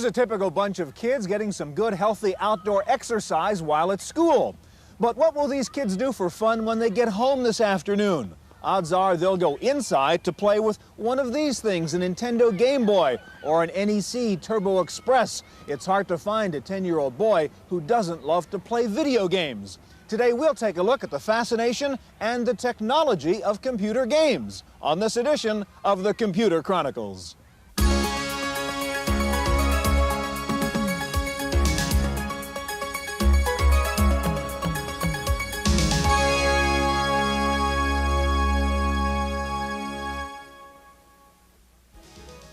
Here's a typical bunch of kids getting some good, healthy outdoor exercise while at school. But what will these kids do for fun when they get home this afternoon? Odds are they'll go inside to play with one of these things, a Nintendo Game Boy or an NEC Turbo Express. It's hard to find a 10-year-old boy who doesn't love to play video games. Today we'll take a look at the fascination and the technology of computer games on this edition of the Computer Chronicles.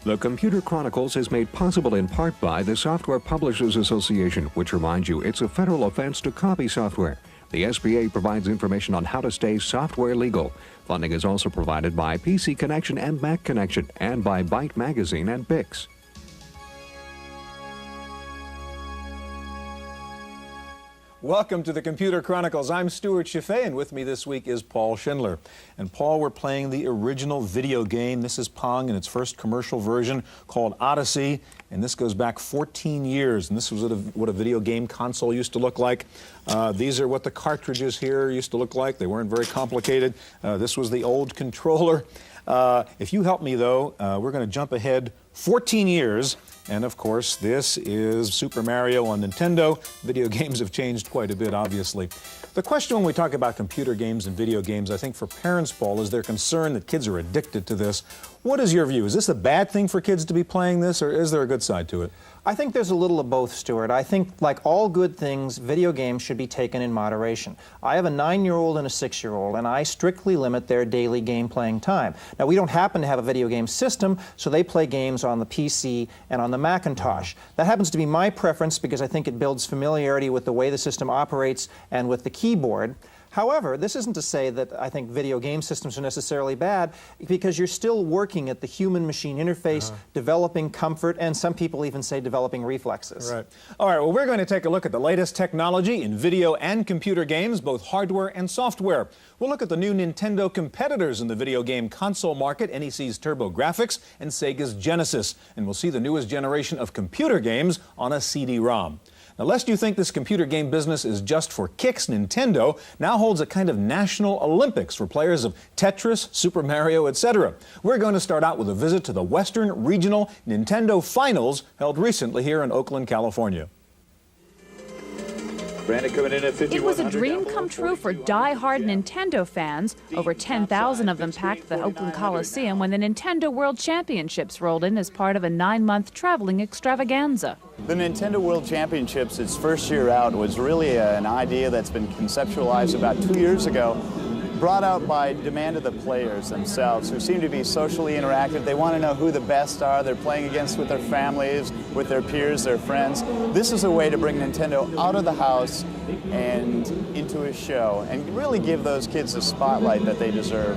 The Computer Chronicles is made possible in part by the Software Publishers Association, which reminds you it's a federal offense to copy software. The SPA provides information on how to stay software legal. Funding is also provided by PC Connection and Mac Connection, and by Byte Magazine and Bix. Welcome to the Computer Chronicles. I'm Stewart Cheifet, and with me this week is Paul Schindler. And Paul, we're playing the original video game. This is Pong in its first commercial version called Odyssey, and this goes back 14 years. And this was what a video game console used to look like. These are what the cartridges here used to look like. They weren't very complicated. This was the old controller. If you help me, though, we're going to jump ahead 14 years. And of course, this is Super Mario on Nintendo. Video games have changed quite a bit, obviously. The question when we talk about computer games and video games, I think for parents, Paul, is their concern that kids are addicted to this. What is your view? Is this a bad thing for kids to be playing this, or is there a good side to it? I think there's a little of both, Stuart. I think, like all good things, video games should be taken in moderation. I have a 9-year-old and a 6-year-old, and I strictly limit their daily game playing time. Now, we don't happen to have a video game system, so they play games on the PC and on the Macintosh. That happens to be my preference because I think it builds familiarity with the way the system operates and with the keyboard. However, this isn't to say that I think video game systems are necessarily bad, because you're still working at the human-machine interface, developing comfort, and some people even say developing reflexes. Right. All right, well, we're going to take a look at the latest technology in video and computer games, both hardware and software. We'll look at the new Nintendo competitors in the video game console market, NEC's TurboGrafx and Sega's Genesis. And we'll see the newest generation of computer games on a CD-ROM. Now, lest you think this computer game business is just for kicks, Nintendo now holds a kind of national Olympics for players of Tetris, Super Mario, etc. We're going to start out with a visit to the Western Regional Nintendo Finals held recently here in Oakland, California. It was a dream come true for die-hard Nintendo fans. Over 10,000 of them packed the Oakland Coliseum when the Nintendo World Championships rolled in as part of a 9-month traveling extravaganza. The Nintendo World Championships, its first year out, was really an idea that's been conceptualized about 2 years ago, brought out by demand of the players themselves, who seem to be socially interactive. They want to know who the best are. They're playing against with their families, with their peers, their friends. This is a way to bring Nintendo out of the house and into a show and really give those kids the spotlight that they deserve.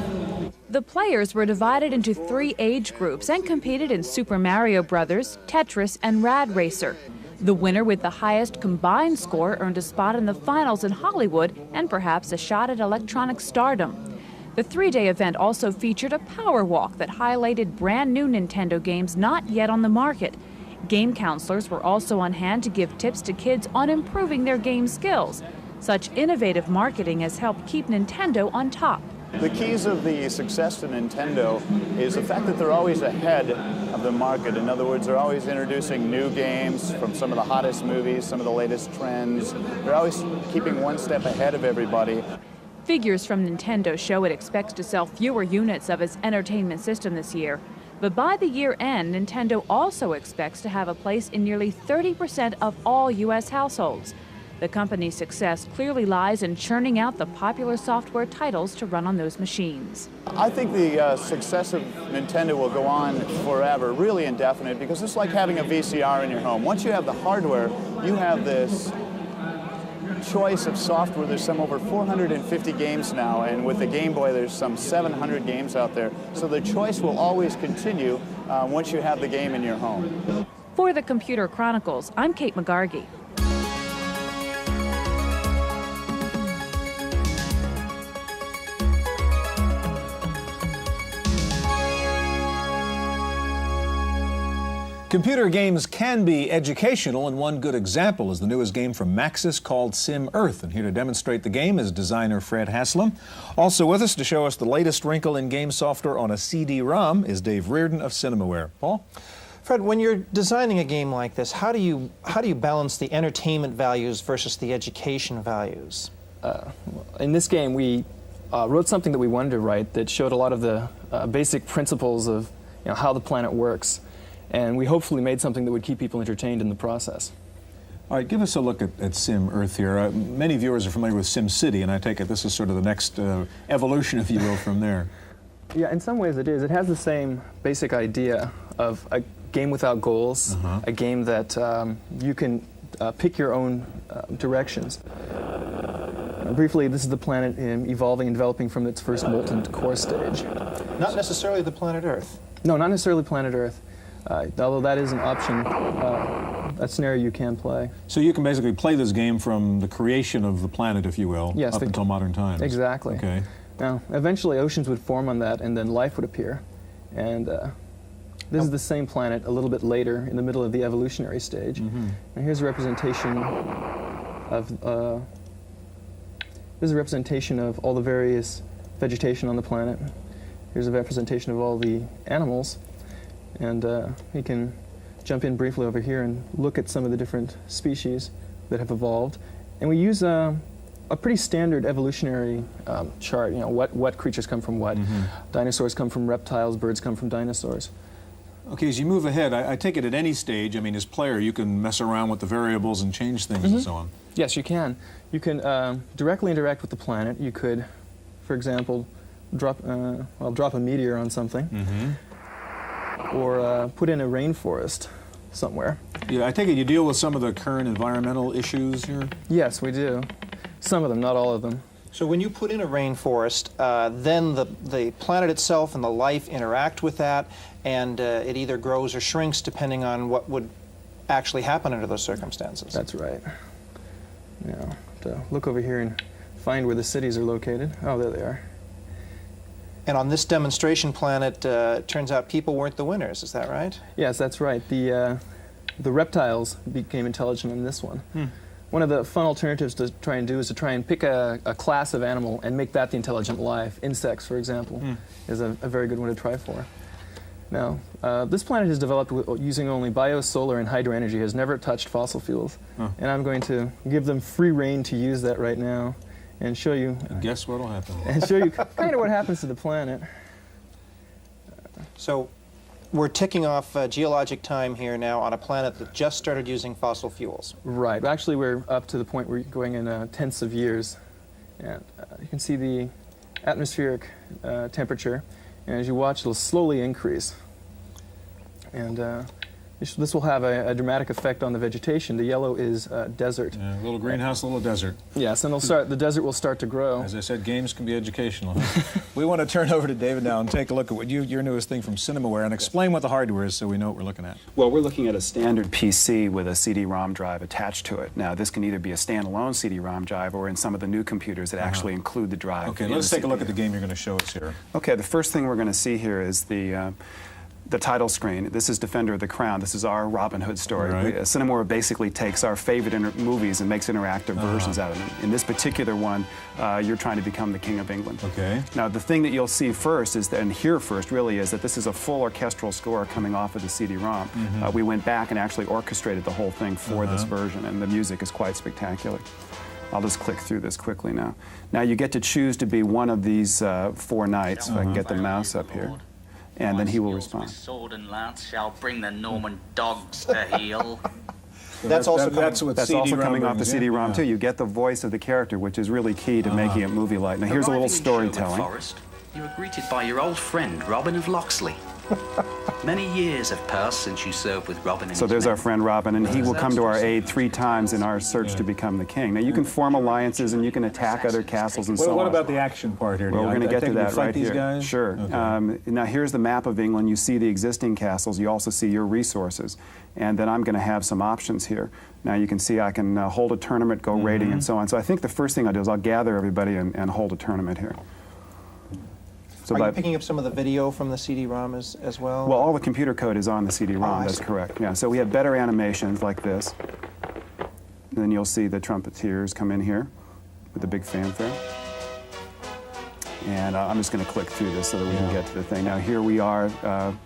The players were divided into 3 age groups and competed in Super Mario Bros., Tetris, and Rad Racer. The winner with the highest combined score earned a spot in the finals in Hollywood and perhaps a shot at electronic stardom. The 3-day event also featured a power walk that highlighted brand new Nintendo games not yet on the market. Game counselors were also on hand to give tips to kids on improving their game skills. Such innovative marketing has helped keep Nintendo on top. The keys of the success of Nintendo is the fact that they're always ahead of the market. In other words, they're always introducing new games from some of the hottest movies, some of the latest trends. They're always keeping one step ahead of everybody. Figures from Nintendo show it expects to sell fewer units of its entertainment system this year. But by the year end, Nintendo also expects to have a place in nearly 30% of all U.S. households. The company's success clearly lies in churning out the popular software titles to run on those machines. I think the success of Nintendo will go on forever, really indefinite, because it's like having a VCR in your home. Once you have the hardware, you have this choice of software. There's some over 450 games now, and with the Game Boy, there's some 700 games out there. So the choice will always continue once you have the game in your home. For the Computer Chronicles, I'm Kate McGargy. Computer games can be educational, and one good example is the newest game from Maxis called Sim Earth. And here to demonstrate the game is designer Fred Haslam. Also with us to show us the latest wrinkle in game software on a CD-ROM is Dave Reardon of Cinemaware. Paul? Fred, when you're designing a game like this, how do you balance the entertainment values versus the education values? In this game, we wrote something that we wanted to write that showed a lot of the basic principles of how the planet works. And we hopefully made something that would keep people entertained in the process. All right, give us a look at Sim Earth here. Many viewers are familiar with Sim City, and I take it this is sort of the next evolution, if you will, from there. Yeah, in some ways it is. It has the same basic idea of a game without goals, a game that you can pick your own directions. Briefly, this is the planet evolving and developing from its first molten core stage. Not necessarily the planet Earth. No, not necessarily planet Earth. Although that is an option, a scenario you can play. So you can basically play this game from the creation of the planet, if you will, yes, up until modern times. Exactly. Okay. Now, eventually oceans would form on that, and then life would appear. And this is the same planet a little bit later, in the middle of the evolutionary stage. And here's a representation of all the various vegetation on the planet. Here's a representation of all the animals. And we can jump in briefly over here and look at some of the different species that have evolved. And we use a pretty standard evolutionary chart, what creatures come from what. Dinosaurs come from reptiles, birds come from dinosaurs. Okay, as you move ahead, I take it at any stage, I mean, as player, you can mess around with the variables and change things and so on. Yes, you can. You can directly interact with the planet. You could, for example, drop a meteor on something. Or put in a rainforest somewhere. Yeah, I take it you deal with some of the current environmental issues here? Yes, we do. Some of them, not all of them. So when you put in a rainforest, then the planet itself and the life interact with that, and it either grows or shrinks depending on what would actually happen under those circumstances. That's right. Now, to look over here and find where the cities are located. Oh, there they are. And on this demonstration planet, it turns out people weren't the winners, is that right? Yes, that's right. The reptiles became intelligent on this one. One of the fun alternatives to try and do is to try and pick a class of animal and make that the intelligent life. Insects, for example, is a very good one to try for. Now, this planet is developed using only biosolar and hydroenergy, has never touched fossil fuels. And I'm going to give them free rein to use that right now. And show you. And guess what'll happen? And show you kind of what happens to the planet. So we're ticking off geologic time here now on a planet that just started using fossil fuels. Right. Actually, we're up to the point where we're going in tenths of years. And you can see the atmospheric temperature. And as you watch, it'll slowly increase. And this will have a dramatic effect on the vegetation. The yellow is desert. Yeah, a little greenhouse, a little desert. Yes, and the desert will start to grow. As I said, games can be educational. Huh? We want to turn over to David now and take a look at your newest thing from Cinemaware and explain what the hardware is so we know what we're looking at. Well, we're looking at a standard PC with a CD-ROM drive attached to it. Now, this can either be a standalone CD-ROM drive or in some of the new computers that actually include the drive. Okay, let's take a look at the game you're going to show us here. Okay, the first thing we're going to see here is the title screen. This is Defender of the Crown. This is our Robin Hood story. Right. Cinemaware basically takes our favorite movies and makes interactive versions out of them. In this particular one, you're trying to become the King of England. Okay. Now, the thing that you'll see first is, and hear first really, is that this is a full orchestral score coming off of the CD-ROM. We went back and actually orchestrated the whole thing for this version, and the music is quite spectacular. I'll just click through this quickly now. Now, you get to choose to be one of these 4 knights. If I can get the mouse up here. And then he will respond. Sword and lance shall bring the Norman dogs to heel. That's also coming off the CD-ROM too. You get the voice of the character, which is really key to making it movie-like. Now here's a little storytelling. Forest, you were greeted by your old friend Robin of Locksley. Many years have passed since you served with Robin. So there's our friend Robin, and he will come to our aid 3 times in our search to become the king. Now you can form alliances and you can attack other castles and so on. What about the action part here? Well, we're going to get to that right here. Guys? Sure. Okay. Now here's the map of England. You see the existing castles. You also see your resources. And then I'm going to have some options here. Now you can see I can hold a tournament, go raiding, and so on. So I think the first thing I'll do is I'll gather everybody and hold a tournament here. So Are you picking up some of the video from the CD-ROM as well? Well, all the computer code is on the CD-ROM, I that's see. correct. Yeah, so we have better animations like this. And then you'll see the trumpeteers come in here with a big fanfare. And I'm just going to click through this so that we can get to the thing. Now here we are,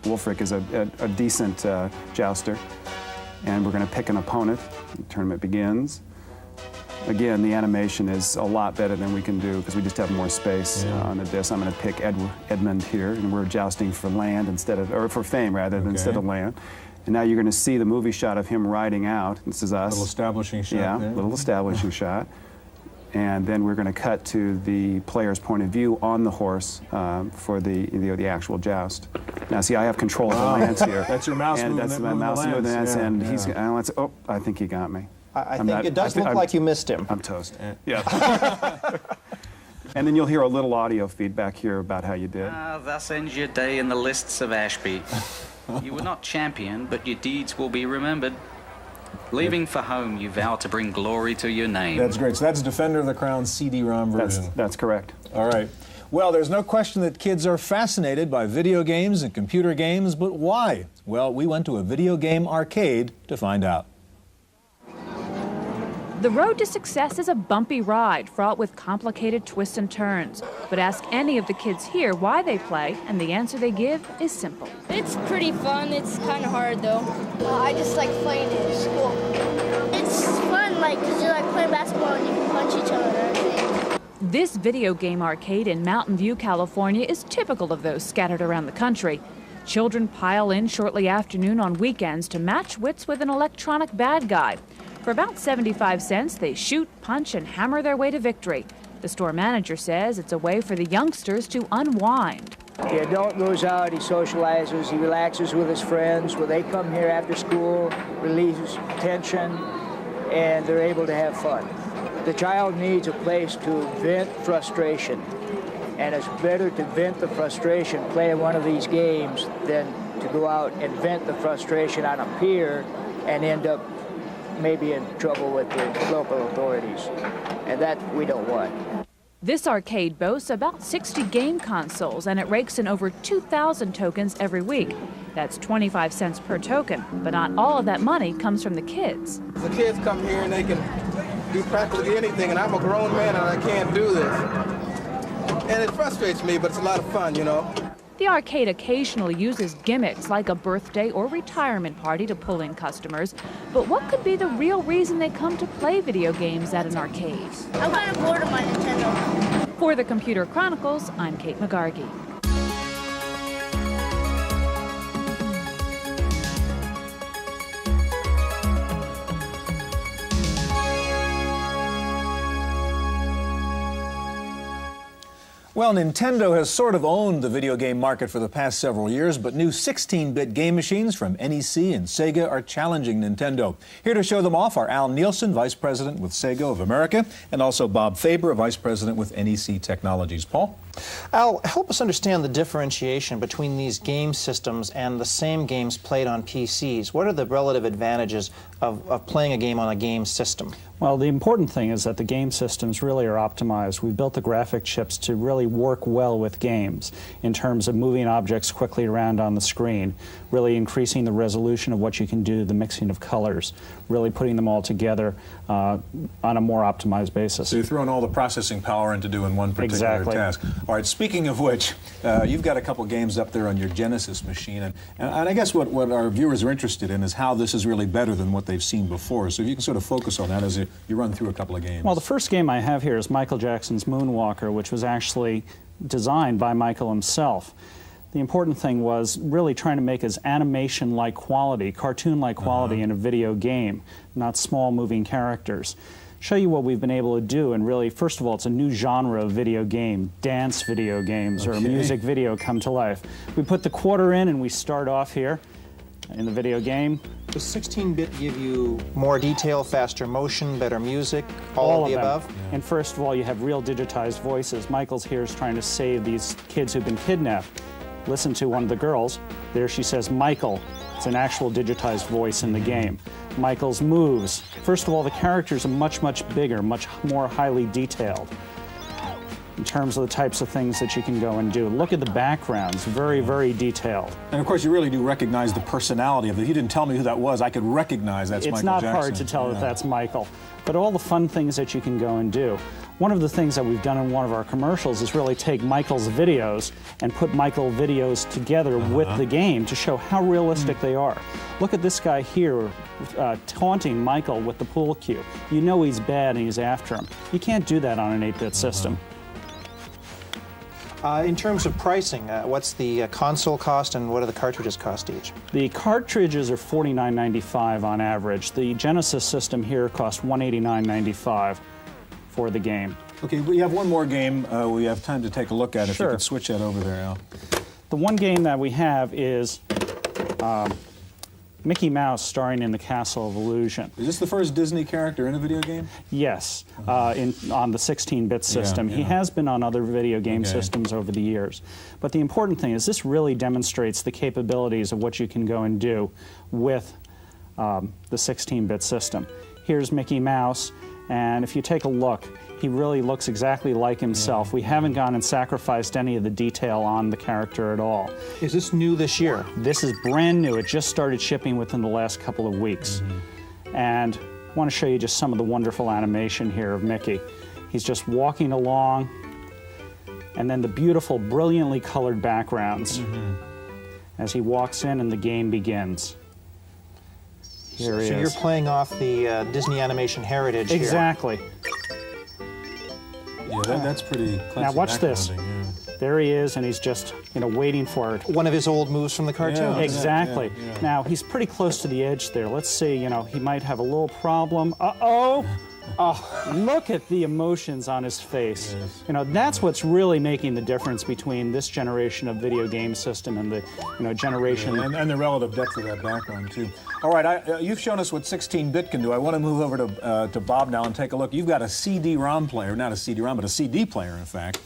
Wolfric is a decent jouster. And we're going to pick an opponent. The tournament begins. Again, the animation is a lot better than we can do because we just have more space on the disc. I'm going to pick Edmund here, and we're jousting for land instead of, or for fame rather, instead of land. And now you're going to see the movie shot of him riding out. This is us. Little establishing shot. Yeah, there. little establishing shot. And then we're going to cut to the player's point of view on the horse for the actual joust. Now, see, I have control of the lance here. That's your mouse and moving. That's my mouse moving the lance, and he's. Yeah. Oh, I think he got me. I think it does look like you missed him. I'm toast. Yeah. And then you'll hear a little audio feedback here about how you did. Thus ends your day in the lists of Ashby. You were not champion, but your deeds will be remembered. Leaving for home, you vow to bring glory to your name. That's great. So that's Defender of the Crown CD-ROM version. That's correct. All right. Well, there's no question that kids are fascinated by video games and computer games, but why? Well, we went to a video game arcade to find out. The road to success is a bumpy ride fraught with complicated twists and turns. But ask any of the kids here why they play, and the answer they give is simple. It's pretty fun. It's kind of hard, though. I just like playing it in school. It's fun, like, because you're like playing basketball and you can punch each other and everything. This video game arcade in Mountain View, California is typical of those scattered around the country. Children pile in shortly after noon on weekends to match wits with an electronic bad guy. For about 75 cents, they shoot, punch, and hammer their way to victory. The store manager says it's a way for the youngsters to unwind. The adult goes out, he socializes, he relaxes with his friends. When they come here after school, relieves tension, and they're able to have fun. The child needs a place to vent frustration, and it's better to vent the frustration playing one of these games than to go out and vent the frustration on a pier and end up maybe in trouble with the local authorities, and that we don't want. This arcade boasts about 60 game consoles, and it rakes in over 2,000 tokens every week. That's 25 cents per token, but not all of that money comes from the kids. The kids come here and they can do practically anything, and I'm a grown man and I can't do this. And it frustrates me, but it's a lot of fun, you know. The arcade occasionally uses gimmicks like a birthday or retirement party to pull in customers. But what could be the real reason they come to play video games at an arcade? I'm kind of bored of my Nintendo. For the Computer Chronicles, I'm Kate McGargy. Well, Nintendo has sort of owned the video game market for the past several years, but new 16-bit game machines from NEC and Sega are challenging Nintendo. Here to show them off are Al Nielsen, Vice President with Sega of America, and also Bob Faber, Vice President with NEC Technologies. Paul? Al, help us understand the differentiation between these game systems and the same games played on PCs. What are the relative advantages of playing a game on a game system? Well, the important thing is that the game systems really are optimized. We've built the graphic chips to really work well with games in terms of moving objects quickly around on the screen, really increasing the resolution of what you can do, the mixing of colors, really putting them all together on a more optimized basis. So you're throwing all the processing power into doing one particular task. All right, speaking of which, you've got a couple games up there on your Genesis machine, and I guess what our viewers are interested in is how this is really better than what they've seen before. So if you can sort of focus on that as you run through a couple of games. Well, the first game I have here is Michael Jackson's Moonwalker, which was actually designed by Michael himself. The important thing was really trying to make his animation-like quality, cartoon-like quality in a video game, not small moving characters. Show you what we've been able to do, and really, first of all, it's a new genre of video game, dance video games, or music video come to life. We put the quarter in and we start off here in the video game. Does 16-bit give you more detail, faster motion, better music, all of the above? Yeah. And first of all, you have real digitized voices. Michael's here is trying to save these kids who've been kidnapped. Listen to one of the girls. There she says, Michael. It's an actual digitized voice in the game. Michael's moves. First of all, the characters are much, much bigger, much more highly detailed. in terms of the types of things that you can go and do. Look at the backgrounds, very, very detailed. And of course, you really do recognize the personality of it. You didn't tell me who that was. I could recognize that's Michael Jackson. It's not hard to tell that that's Michael, but all the fun things that you can go and do. One of the things that we've done in one of our commercials is really take Michael's videos and put Michael videos together with the game to show how realistic they are. Look at this guy here taunting Michael with the pool cue. You know he's bad and he's after him. You can't do that on an 8-bit system. In terms of pricing, what's the console cost and what do the cartridges cost each? The cartridges are $49.95 on average. The Genesis system here costs $189.95 for the game. Okay, we have one more game we have time to take a look at. If Sure. you could switch that over there, Al. The one game that we have is Mickey Mouse starring in the Castle of Illusion. Is this the first Disney character in a video game? Yes, on the 16-bit system. He has been on other video game systems over the years. But the important thing is this really demonstrates the capabilities of what you can go and do with the 16-bit system. Here's Mickey Mouse, and if you take a look, he really looks exactly like himself. We haven't gone and sacrificed any of the detail on the character at all. Is this new this year? This is brand new. It just started shipping within the last couple of weeks. And I want to show you just some of the wonderful animation here of Mickey. He's just walking along, and then the beautiful, brilliantly colored backgrounds as he walks in and the game begins. Here he is. So you're playing off the Disney animation heritage here. Exactly. Yeah, that's pretty classy. Now watch this. Yeah. There he is, and he's just, waiting for it. One of his old moves from the cartoon. Yeah, Exactly. yeah. Now, he's pretty close to the edge there. Let's see, he might have a little problem. Uh-oh! Oh, look at the emotions on his face. Yes. That's what's really making the difference between this generation of video game system and the, generation... Yeah, and the relative depth of that background, too. All right, you've shown us what 16-bit can do. I want to move over to Bob now and take a look. You've got a CD-ROM player, not a CD-ROM, but a CD player, in fact.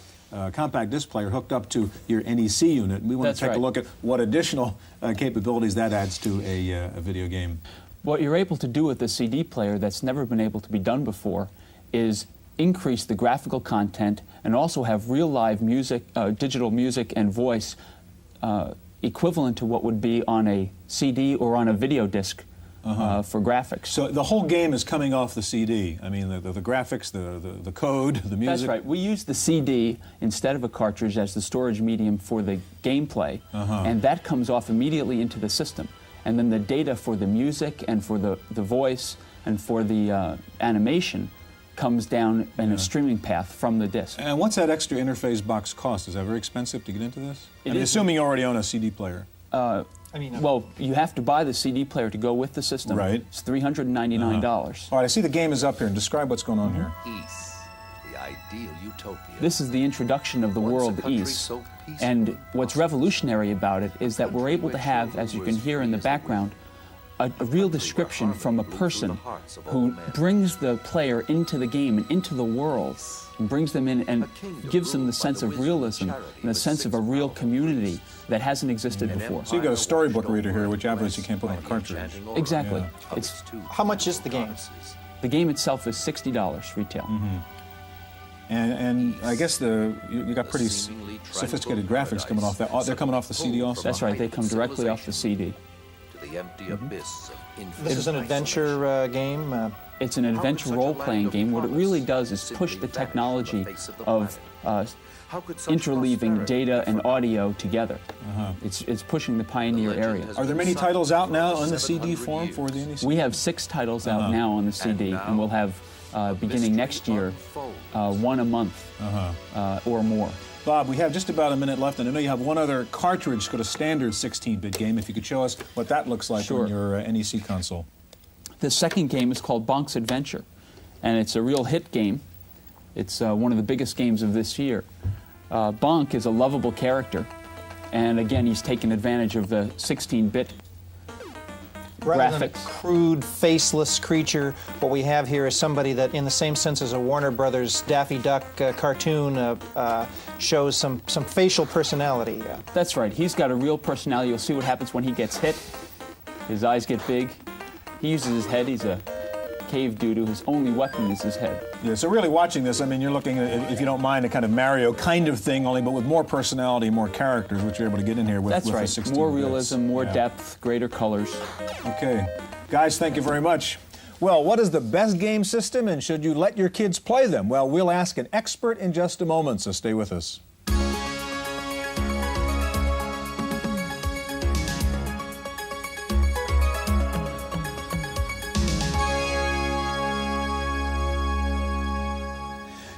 Compact disc player hooked up to your NEC unit. We want to take a look at what additional capabilities that adds to a video game. What you're able to do with a CD player that's never been able to be done before is increase the graphical content and also have real live music, digital music and voice equivalent to what would be on a CD or on a video disc for graphics. So the whole game is coming off the CD. I mean, the graphics, the code, the music. That's right. We use the CD instead of a cartridge as the storage medium for the gameplay, and that comes off immediately into the system. And then the data for the music and for the voice and for the animation comes down in a streaming path from the disc. And what's that extra interface box cost? Is that very expensive to get into this? Assuming you already own a CD player. Well, you have to buy the CD player to go with the system. Right. It's $399. All right, I see the game is up here. And describe what's going on here. East, the ideal utopia. This is the introduction of the world East. And what's revolutionary about it is that we're able to have, as you can hear in the background, a real description from a person who brings the player into the game and into the world, and brings them in and gives them the sense of realism and the sense of a real community that hasn't existed before. So you've got a storybook reader here, which obviously you can't put on a cartridge. Exactly. Yeah. How much is the game? The game itself is $60 retail. And I guess you got pretty sophisticated graphics coming off that. They're coming off the CD also? That's right. They come directly off the CD. The empty abyss of This is an adventure game? It's an adventure role-playing game. What it really does is push the technology of interleaving data and audio together. It's pushing the pioneer areas. Are there many titles out now in the CD form for the NEC? We have 6 titles out now on the CD, and we'll have, beginning next year, 1 a month or more. Bob, we have just about a minute left, and I know you have one other cartridge, got a standard 16-bit game. If you could show us what that looks like on your NEC console. The second game is called Bonk's Adventure, and it's a real hit game. It's one of the biggest games of this year. Bonk is a lovable character, and again, he's taken advantage of the 16-bit Rather than a graphics. crude, faceless creature, what we have here is somebody that, in the same sense as a Warner Brothers Daffy Duck cartoon, shows some facial personality. That's right. He's got a real personality. You'll see what happens when he gets hit. His eyes get big. He uses his head. He's a cave dude whose only weapon is his head. Yeah, so really watching this, I mean, you're looking at, if you don't mind, a kind of Mario kind of thing, only but with more personality, more characters, which you're able to get in here with. That's with right. The 16 more bits. realism, more depth, greater colors. Okay. Guys, thank you very much. Well, what is the best game system, and should you let your kids play them? Well, we'll ask an expert in just a moment, so stay with us.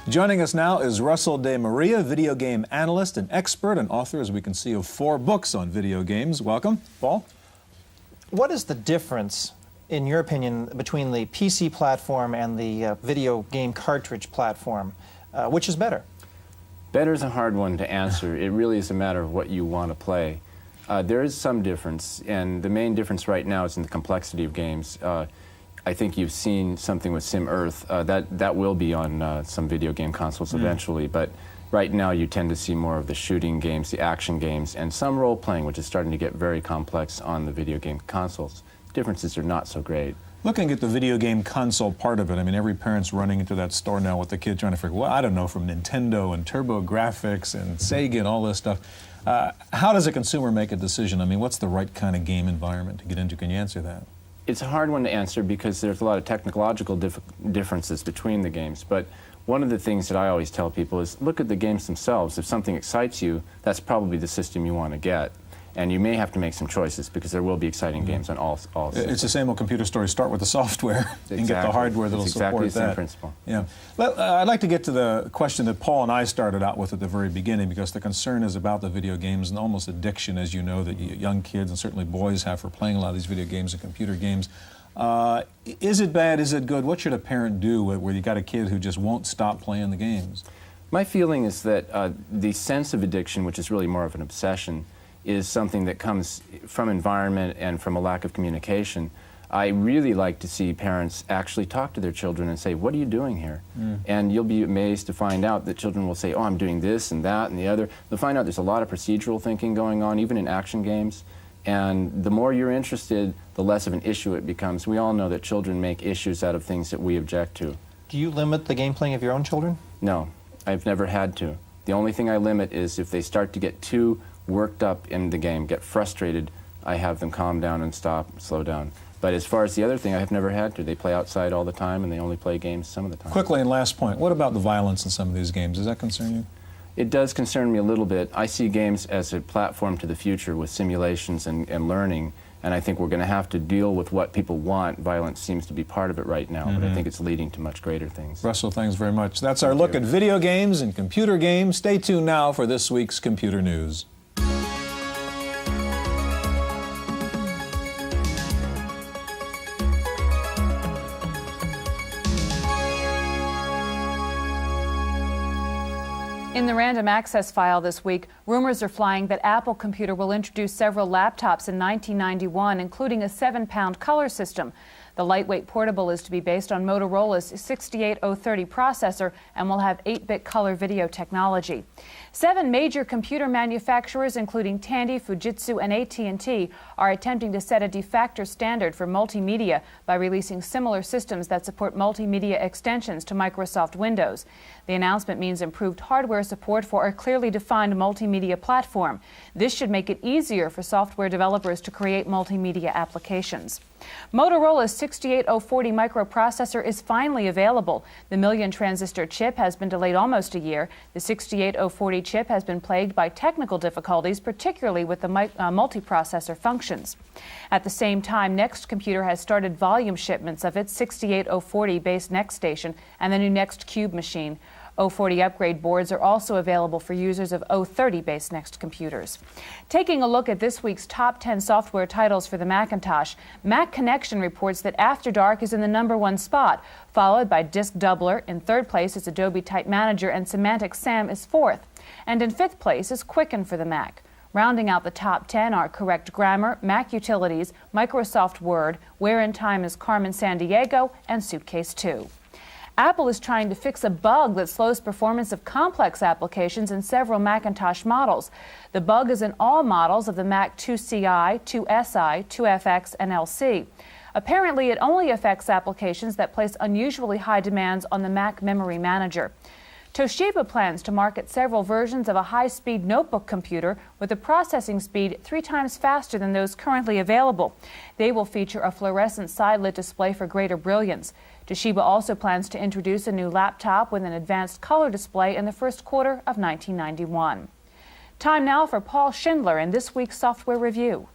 Joining us now is Russell De Maria, video game analyst and expert and author, as we can see, of 4 books on video games. Welcome, Paul. What is the difference, in your opinion, between the PC platform and the video game cartridge platform? Which is better? Better is a hard one to answer. It really is a matter of what you want to play. There is some difference, and the main difference right now is in the complexity of games. I think you've seen something with Sim Earth. That will be on some video game consoles eventually, but right now you tend to see more of the shooting games, the action games, and some role-playing, which is starting to get very complex on the video game consoles. Differences are not so great. Looking at the video game console part of it, I mean, every parent's running into that store now with the kid trying to figure, well, I don't know, from Nintendo and TurboGrafx and Sega and all this stuff. How does a consumer make a decision? I mean, what's the right kind of game environment to get into? Can you answer that? It's a hard one to answer because there's a lot of technological differences between the games. But one of the things that I always tell people is look at the games themselves. If something excites you, that's probably the system you want to get. And you may have to make some choices because there will be exciting games on all systems. It's the same old computer story. Start with the software and get the hardware that'll support that. Exactly the same principle. Yeah. Well, I'd like to get to the question that Paul and I started out with at the very beginning, because the concern is about the video games and almost addiction, as you know, that young kids and certainly boys have for playing a lot of these video games and computer games. Is it bad? Is it good? What should a parent do where you got a kid who just won't stop playing the games? My feeling is that the sense of addiction, which is really more of an obsession, is something that comes from environment and from a lack of communication. I really like to see parents actually talk to their children and say, what are you doing here? And you'll be amazed to find out that children will say, oh, I'm doing this and that and the other. They'll find out there's a lot of procedural thinking going on, even in action games. And the more you're interested, the less of an issue it becomes. We all know that children make issues out of things that we object to. Do you limit the game playing of your own children? No, I've never had to. The only thing I limit is if they start to get too worked up in the game, get frustrated, I have them calm down and stop, slow down. But as far as the other thing, I've never had to. They play outside all the time, and they only play games some of the time. Quickly, and last point, what about the violence in some of these games? Does that concern you? It does concern me a little bit. I see games as a platform to the future with simulations and learning, and I think we're going to have to deal with what people want. Violence seems to be part of it right now, but I think it's leading to much greater things. Russell, thanks very much. That's our look at video games and computer games. Stay tuned now for this week's Computer News. In the random access file this week, rumors are flying that Apple Computer will introduce several laptops in 1991, including a 7-pound color system. The lightweight portable is to be based on Motorola's 68030 processor and will have 8-bit color video technology. 7 major computer manufacturers, including Tandy, Fujitsu, and AT&T, are attempting to set a de facto standard for multimedia by releasing similar systems that support multimedia extensions to Microsoft Windows. The announcement means improved hardware support for a clearly defined multimedia platform. This should make it easier for software developers to create multimedia applications. Motorola's 68040 microprocessor is finally available. The million-transistor chip has been delayed almost a year. The 68040 chip has been plagued by technical difficulties, particularly with the multiprocessor functions. At the same time, Next Computer has started volume shipments of its 68040-based Next Station and the new Next Cube machine. 040 upgrade boards are also available for users of 030-based Next computers. Taking a look at this week's top 10 software titles for the Macintosh, Mac Connection reports that After Dark is in the #1 spot, followed by Disk Doubler. In 3rd place is Adobe Type Manager, and Semantic Sam is 4th. And in 5th place is Quicken for the Mac. Rounding out the top 10 are Correct Grammar, Mac Utilities, Microsoft Word, Where in Time is Carmen Sandiego, and Suitcase 2. Apple is trying to fix a bug that slows performance of complex applications in several Macintosh models. The bug is in all models of the Mac 2CI, 2SI, 2FX, and LC. Apparently, it only affects applications that place unusually high demands on the Mac Memory Manager. Toshiba plans to market several versions of a high-speed notebook computer with a processing speed 3 times faster than those currently available. They will feature a fluorescent side-lit display for greater brilliance. Toshiba also plans to introduce a new laptop with an advanced color display in the first quarter of 1991. Time now for Paul Schindler in this week's Software Review.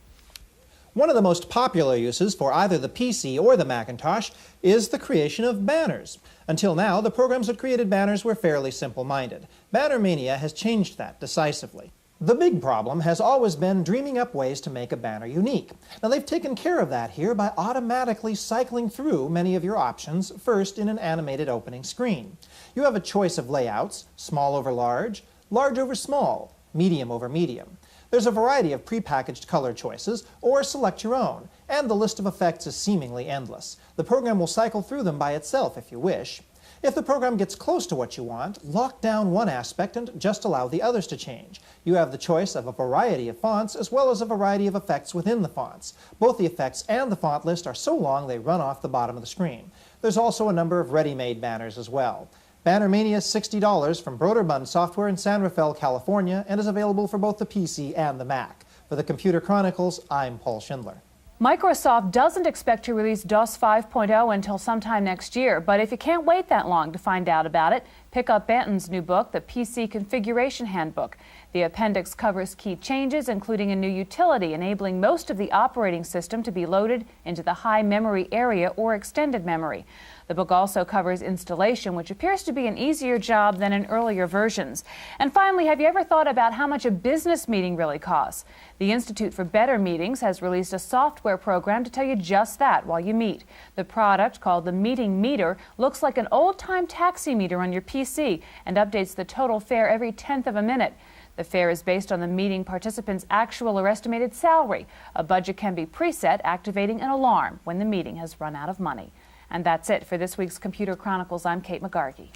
One of the most popular uses for either the PC or the Macintosh is the creation of banners. Until now, the programs that created banners were fairly simple-minded. Banner Mania has changed that decisively. The big problem has always been dreaming up ways to make a banner unique. Now, they've taken care of that here by automatically cycling through many of your options first in an animated opening screen. You have a choice of layouts: small over large, large over small, medium over medium. There's a variety of prepackaged color choices, or select your own, and the list of effects is seemingly endless. The program will cycle through them by itself if you wish. If the program gets close to what you want, lock down one aspect and just allow the others to change. You have the choice of a variety of fonts as well as a variety of effects within the fonts. Both the effects and the font list are so long they run off the bottom of the screen. There's also a number of ready-made banners as well. Banner Mania is $60 from Broderbund Software in San Rafael, California, and is available for both the PC and the Mac. For the Computer Chronicles, I'm Paul Schindler. Microsoft doesn't expect to release DOS 5.0 until sometime next year, but if you can't wait that long to find out about it, pick up Banton's new book, the PC Configuration Handbook. The appendix covers key changes, including a new utility enabling most of the operating system to be loaded into the high memory area or extended memory. The book also covers installation, which appears to be an easier job than in earlier versions. And finally, have you ever thought about how much a business meeting really costs? The Institute for Better Meetings has released a software program to tell you just that while you meet. The product, called the Meeting Meter, looks like an old-time taxi meter on your PC and updates the total fare every 1/10 of a minute. The fare is based on the meeting participant's actual or estimated salary. A budget can be preset, activating an alarm when the meeting has run out of money. And that's it for this week's Computer Chronicles. I'm Kate McGarkey.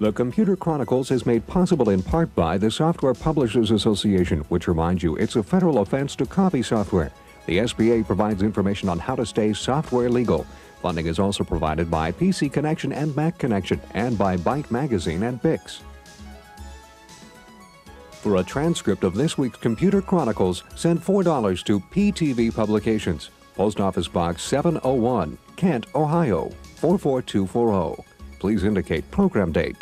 The Computer Chronicles is made possible in part by the Software Publishers Association, which reminds you it's a federal offense to copy software. The SBA provides information on how to stay software legal. Funding is also provided by PC Connection and Mac Connection, and by Byte Magazine and Bix. For a transcript of this week's Computer Chronicles, send $4 to PTV Publications, Post Office Box 701, Kent, Ohio 44240. Please indicate program date.